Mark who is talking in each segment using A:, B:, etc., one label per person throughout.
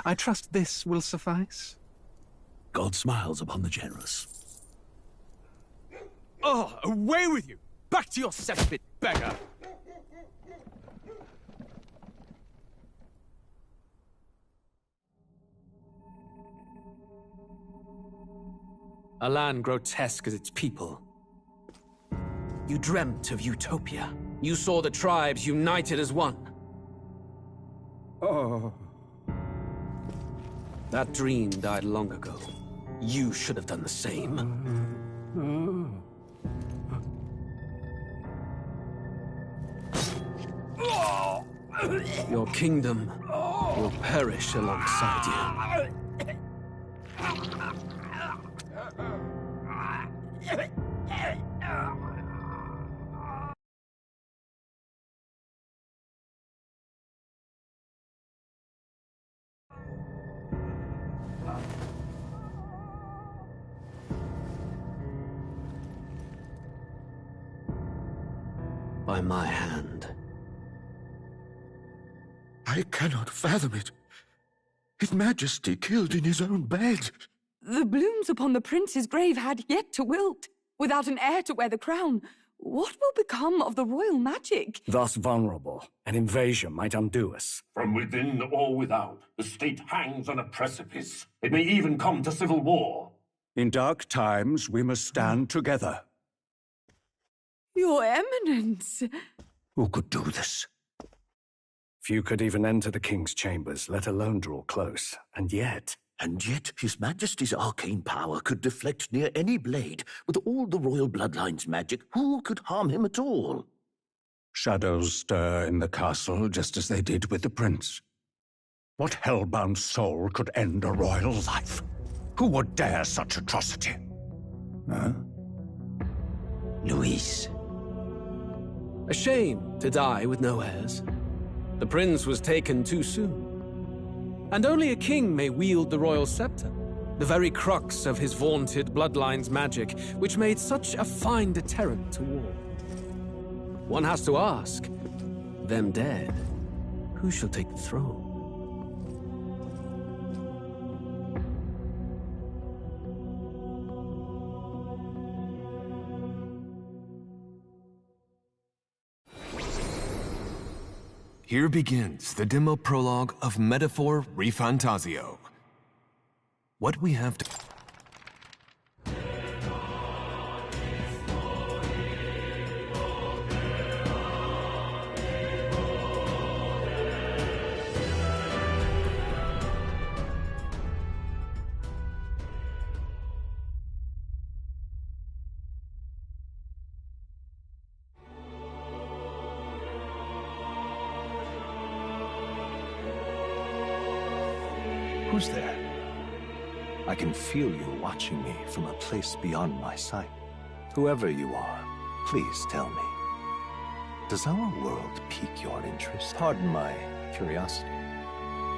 A: I trust this will suffice?
B: God smiles upon the generous.
C: Oh, away with you! Back to your cesspit, beggar! A land grotesque as its people. You dreamt of utopia. You saw the tribes united as one.
D: Oh.
C: That dream died long ago. You should have done the same. Your kingdom will perish alongside you. By my hand.
B: I cannot fathom it. His Majesty killed in his own bed.
E: The blooms upon the prince's grave had yet to wilt. Without an heir to wear the crown, what will become of the royal magic?
D: Thus vulnerable, an invasion might undo us.
F: From within or without, the state hangs on a precipice. It may even come to civil war.
D: In dark times, we must stand together.
E: Your Eminence!
D: Who could do this? Few could even enter the king's chambers, let alone draw close. And yet
B: His Majesty's arcane power could deflect near any blade. With all the royal bloodline's magic, who could harm him at all?
D: shadows stir in the castle just as they did with the prince. What hellbound soul could end a royal life? Who would dare such atrocity? Huh?
B: Luis.
C: A shame to die with no heirs. The prince was taken too soon. And only a king may wield the royal scepter, the very crux of his vaunted bloodline's magic, which made such a fine deterrent to war. One has to ask, them dead, who shall take the throne?
G: Here begins the demo prologue of Metaphor ReFantazio. What we have to...
H: Who's there? I can feel you watching me from a place beyond my sight. Whoever you are, please tell me. Does our world pique your interest? Pardon my curiosity,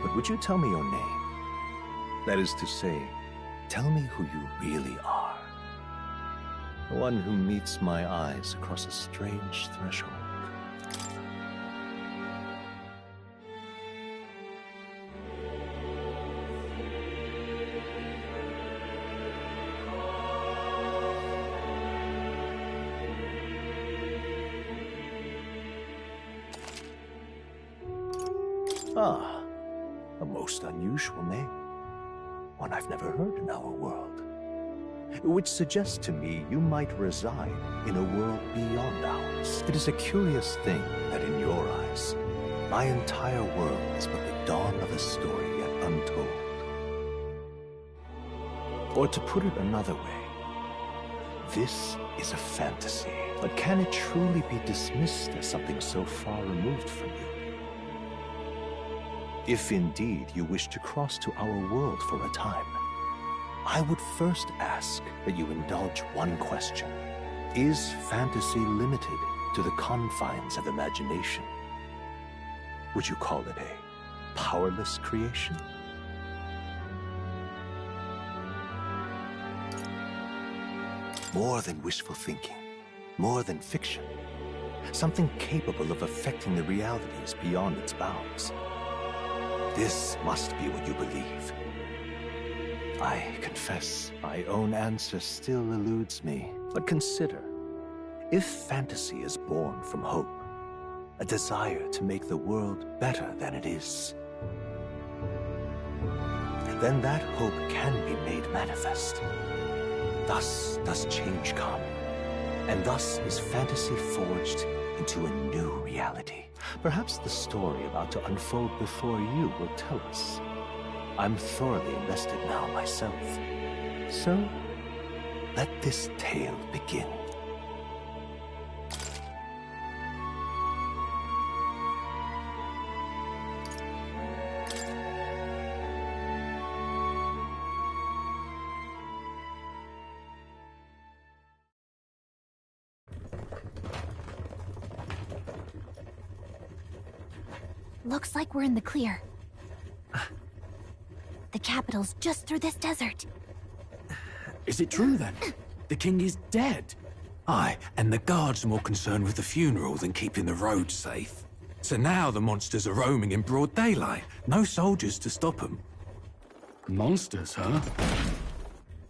H: but would you tell me your name? That is to say, tell me who you really are. The one who meets my eyes across a strange threshold. Ah, a most unusual name. One I've never heard in our world. Which suggests to me you might reside in a world beyond ours. It is a curious thing that in your eyes, my entire world is but the dawn of a story yet untold. Or to put it another way, this is a fantasy. But can it truly be dismissed as something so far removed from you? If indeed you wish to cross to our world for a time, I would first ask that you indulge one question. Is fantasy limited to the confines of imagination? Would you call it a powerless creation? More than wishful thinking, more than fiction. Something capable of affecting the realities beyond its bounds. This must be what you believe. I confess, my own answer still eludes me. But consider, if fantasy is born from hope, a desire to make the world better than it is, then that hope can be made manifest. Thus does change come, and thus is fantasy forged into a new reality. Perhaps the story about to unfold before you will tell us. I'm thoroughly invested now myself. So, let this tale begin.
I: Looks like we're in the clear. The capital's just through this desert.
J: Is it true then? The king is dead? Aye, and the guards are more concerned with the funeral than keeping the roads safe. So now the monsters are roaming in broad daylight. No soldiers to stop them.
A: Monsters, huh?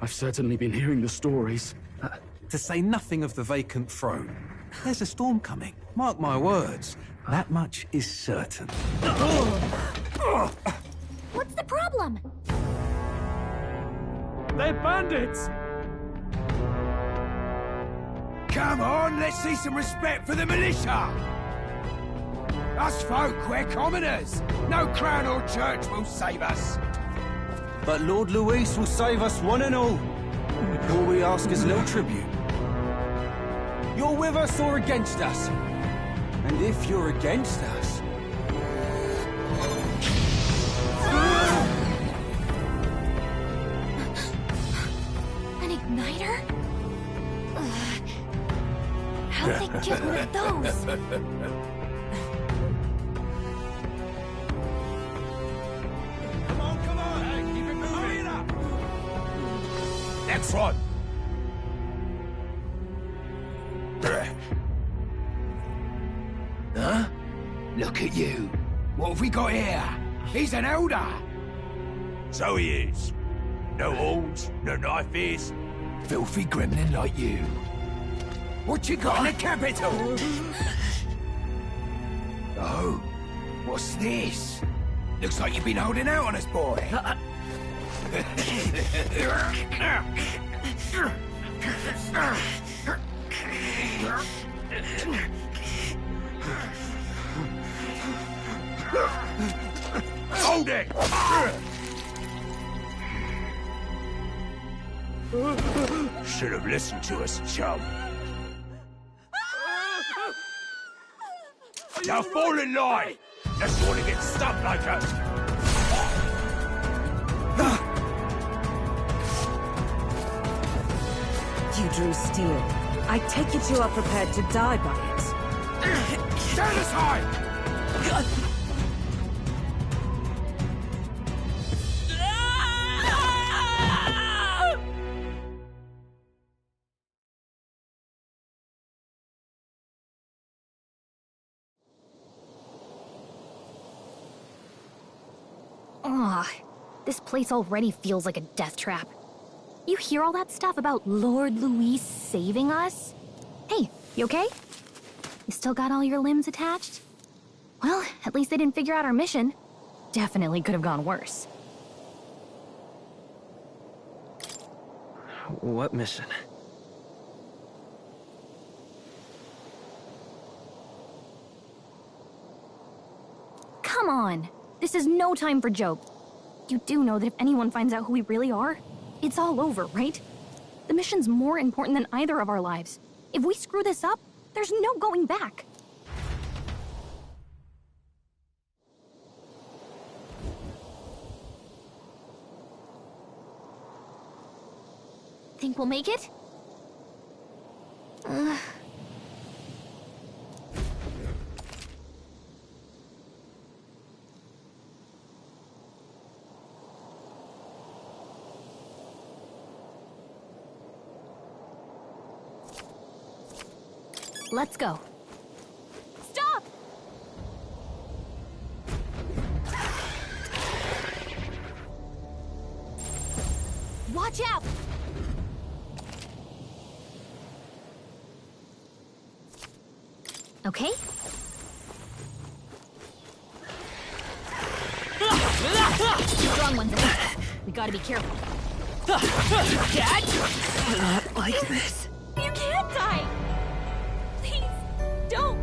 A: I've certainly been hearing the stories.
C: To say nothing of the vacant throne. There's a storm coming. Mark my words. That much is certain.
I: What's the problem?
J: They're bandits! Come on, let's see some respect for the militia! Us folk, we're commoners. No crown or church will save us.
C: But Lord Luis will save us one and all. All we ask is a little tribute. You're with us or against us? And if you're against us...
I: An igniter? How'd they get one of those?
J: Come on! Hey, keep it moving! Hurry it up! Next one! Huh? Look at you. What have we got here? He's an elder. So he is. No horns, no knife ears. Filthy gremlin like you. What you got in the capital? Oh, what's this? Looks like you've been holding out on us, boy. Hold it! Should have listened to us, chum. Now fall in line! Let's want to get stuck like us!
K: You drew steel. I take it you are prepared to die by it.
J: Stand aside!
I: Ugh, this place already feels like a death trap. You hear all that stuff about Lord Luis saving us? Hey, you okay? You still got all your limbs attached? Well, at least they didn't figure out our mission. Definitely could have gone worse.
L: What mission?
I: Come on! This is no time for jokes. You do know that if anyone finds out who we really are, it's all over, right? The mission's more important than either of our lives. If we screw this up, there's no going back. Think we'll make it? Let's go. Stop! Watch out! Okay. Strong ones ahead. We gotta be careful.
K: Dad? Not like this.
E: You can't die! Please, don't!